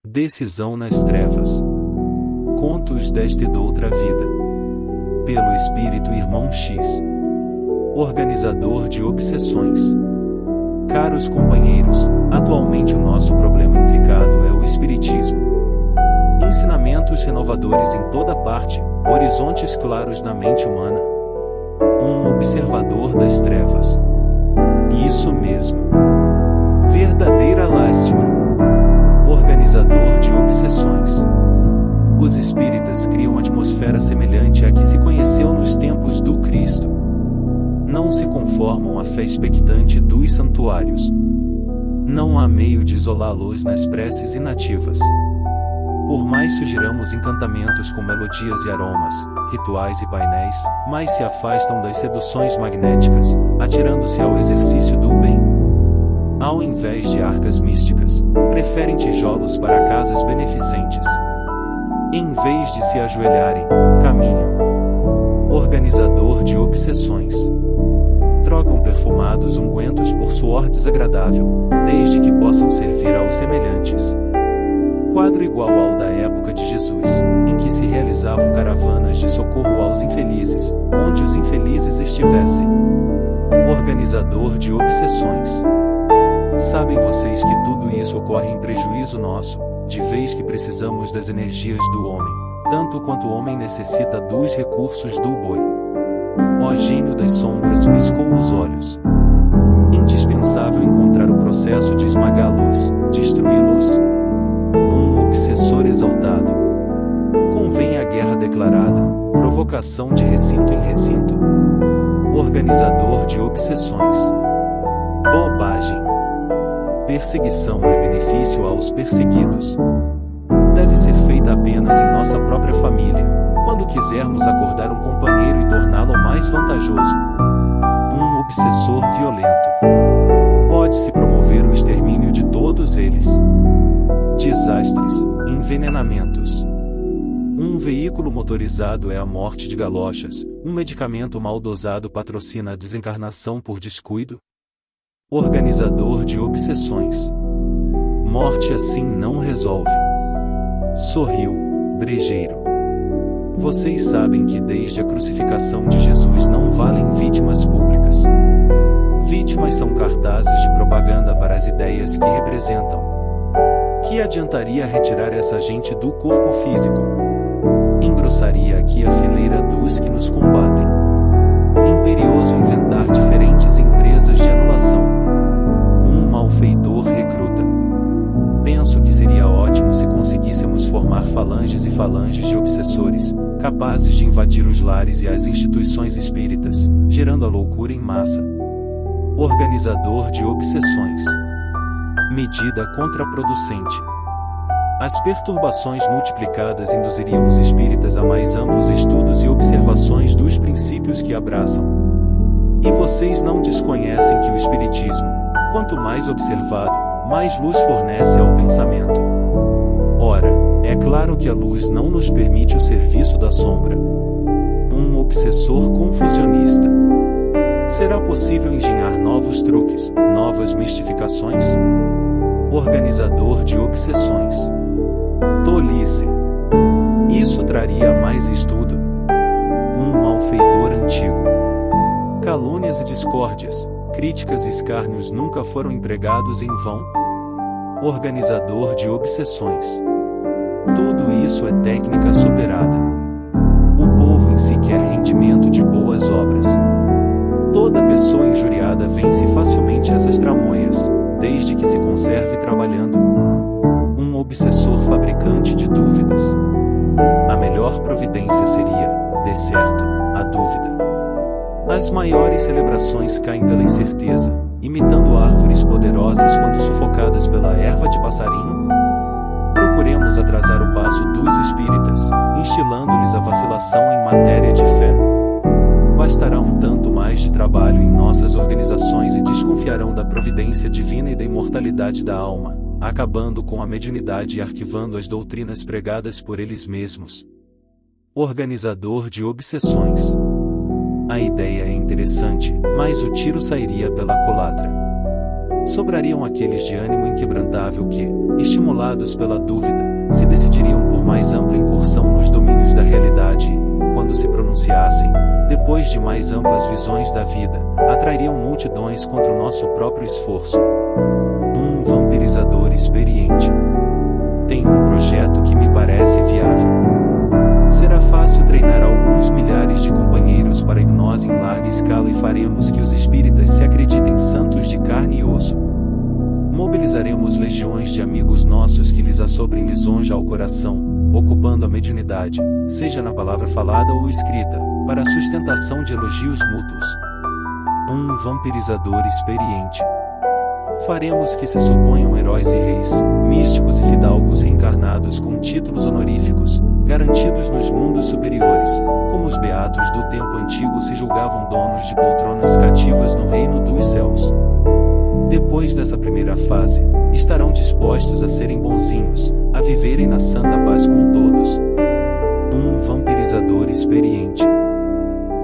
Decisão nas trevas. Contos desta e doutra vida. Pelo Espírito Irmão X. Organizador de obsessões. Caros companheiros, atualmente o nosso problema intricado é o Espiritismo. Ensinamentos renovadores em toda parte, horizontes claros na mente humana. Um observador das trevas. Isso mesmo. Verdadeira lástima. Organizador de obsessões. Os espíritas criam atmosfera semelhante à que se conheceu nos tempos do Cristo. Não se conformam à fé expectante dos santuários. Não há meio de isolá-los nas preces inativas. Por mais sugiramos encantamentos com melodias e aromas, rituais e painéis, mais se afastam das seduções magnéticas, atirando-se ao exercício do bem. Ao invés de arcas místicas, preferem tijolos para casas beneficentes. Em vez de se ajoelharem, caminham. Organizador de obsessões. Trocam perfumados ungüentos por suor desagradável, desde que possam servir aos semelhantes. Quadro igual ao da época de Jesus, em que se realizavam caravanas de socorro aos infelizes, onde os infelizes estivessem. Organizador de obsessões. Sabem vocês que tudo isso ocorre em prejuízo nosso, de vez que precisamos das energias do homem, tanto quanto o homem necessita dos recursos do boi. Ó gênio das sombras, piscou os olhos. Indispensável encontrar o processo de esmagá-los, destruí-los. Um obsessor exaltado. Convém a guerra declarada, provocação de recinto em recinto. Organizador de obsessões. Bobagem. Perseguição é benefício aos perseguidos. Deve ser feita apenas em nossa própria família, quando quisermos acordar um companheiro e torná-lo mais vantajoso. Um obsessor violento. Pode-se promover o extermínio de todos eles. Desastres, envenenamentos. Um veículo motorizado é a morte de galochas, um medicamento mal dosado patrocina a desencarnação por descuido. Organizador de obsessões. Morte assim não resolve. Sorriu, brejeiro. Vocês sabem que desde a crucificação de Jesus não valem vítimas públicas. Vítimas são cartazes de propaganda para as ideias que representam. Que adiantaria retirar essa gente do corpo físico? Engrossaria aqui a fileira dos que nos combatem. Imperioso inventar diferentes empresas de anulação. Um malfeitor recruta. Penso que seria ótimo se conseguíssemos formar falanges e falanges de obsessores, capazes de invadir os lares e as instituições espíritas, gerando a loucura em massa. Organizador de obsessões. Medida contraproducente. As perturbações multiplicadas induziriam os espíritas a mais amplos estudos e observações dos princípios que abraçam. E vocês não desconhecem que o espiritismo, quanto mais observado, mais luz fornece ao pensamento. Ora, é claro que a luz não nos permite o serviço da sombra. Um obsessor confusionista. Será possível engenhar novos truques, novas mistificações? Organizador de obsessões. Tolice. Isso traria mais estudo. Um malfeitor antigo. Calúnias e discórdias, críticas e escárnios nunca foram empregados em vão. Organizador de obsessões. Tudo isso é técnica superada. O povo em si quer rendimento de boas obras. Toda pessoa injuriada vence facilmente essas tramóias, desde que se conserve trabalhando. Um obsessor fabricante de dúvidas. A melhor providência seria, de certo, a dúvida. As maiores celebrações caem pela incerteza, imitando árvores poderosas quando sufocadas pela erva de passarinho. Procuremos atrasar o passo dos espíritas, instilando-lhes a vacilação em matéria de fé. Bastará um tanto mais de trabalho em nossas organizações e desconfiarão da providência divina e da imortalidade da alma, acabando com a mediunidade e arquivando as doutrinas pregadas por eles mesmos. Organizador de obsessões. A ideia é interessante, mas o tiro sairia pela culatra. Sobrariam aqueles de ânimo inquebrantável que, estimulados pela dúvida, se decidiriam por mais ampla incursão nos domínios da realidade e, quando se pronunciassem, depois de mais amplas visões da vida, atrairiam multidões contra o nosso próprio esforço. Um vampirizador experiente. Tem um projeto que me parece viável. Será fácil treinar alguns milhares de companheiros para hipnose em larga escala e faremos que os espíritas se acreditem santos de carne e osso. Mobilizaremos legiões de amigos nossos que lhes assoprem lisonja ao coração, ocupando a mediunidade, seja na palavra falada ou escrita, para a sustentação de elogios mútuos. Um vampirizador experiente. Faremos que se suponham heróis e reis, místicos e fidalgos reencarnados com títulos honoríficos, garantidos nos mundos superiores, como os beatos do tempo antigo se julgavam donos de poltronas cativas no reino dos céus. Depois dessa primeira fase, estarão dispostos a serem bonzinhos, a viverem na santa paz com todos. Um vampirizador experiente.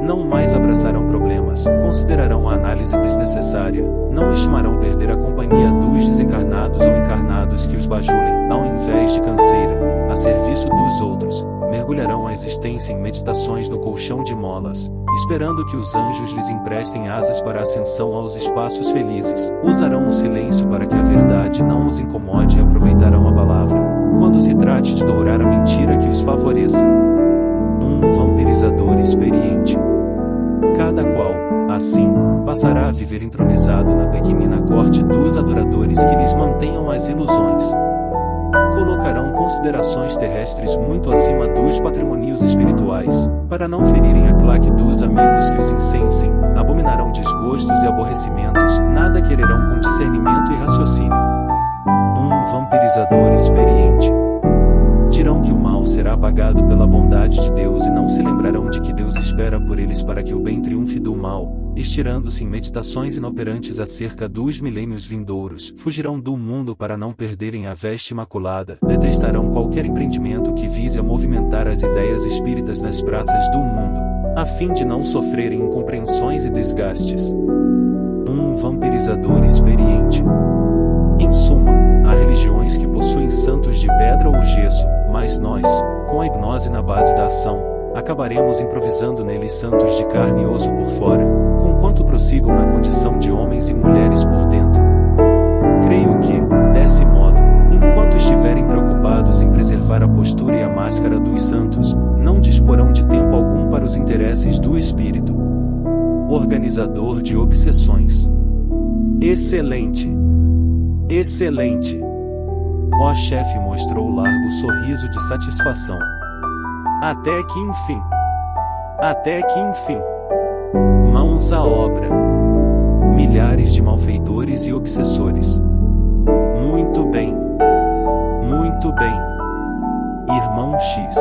Não mais abraçarão problemas, considerarão a análise desnecessária, não estimarão perder a companhia dos desencarnados ou encarnados que os bajulem, ao invés de canseira, a serviço dos outros, mergulharão a existência em meditações no colchão de molas, esperando que os anjos lhes emprestem asas para a ascensão aos espaços felizes, usarão o silêncio para que a verdade não os incomode e aproveitarão a palavra, quando se trate de dourar a mentira que os favoreça. Um vampirizador experiente. Cada qual, assim, passará a viver entronizado na pequenina corte dos adoradores que lhes mantenham as ilusões. Colocarão considerações terrestres muito acima dos patrimônios espirituais, para não ferirem a claque dos amigos que os incensem, abominarão desgostos e aborrecimentos, nada quererão com discernimento e raciocínio. Um vampirizador experiente. Dirão que o mal será apagado pela bondade de Deus e não se lembrarão de que Deus espera por eles para que o bem triunfe do mal, estirando-se em meditações inoperantes acerca dos milênios vindouros, fugirão do mundo para não perderem a veste imaculada, detestarão qualquer empreendimento que vise a movimentar as ideias espíritas nas praças do mundo, a fim de não sofrerem incompreensões e desgastes. Um vampirizador experiente. Em suma, há religiões que possuem santos de pedra ou gesso, mas nós, com a hipnose na base da ação, acabaremos improvisando neles santos de carne e osso por fora, conquanto prossigam na condição de homens e mulheres por dentro. Creio que, desse modo, enquanto estiverem preocupados em preservar a postura e a máscara dos santos, não disporão de tempo algum para os interesses do espírito. Organizador de obsessões. Excelente! Excelente! O chefe mostrou largo sorriso de satisfação. Até que enfim! Até que enfim! Mãos à obra! Milhares de malfeitores e obsessores. Muito bem! Muito bem! Irmão X.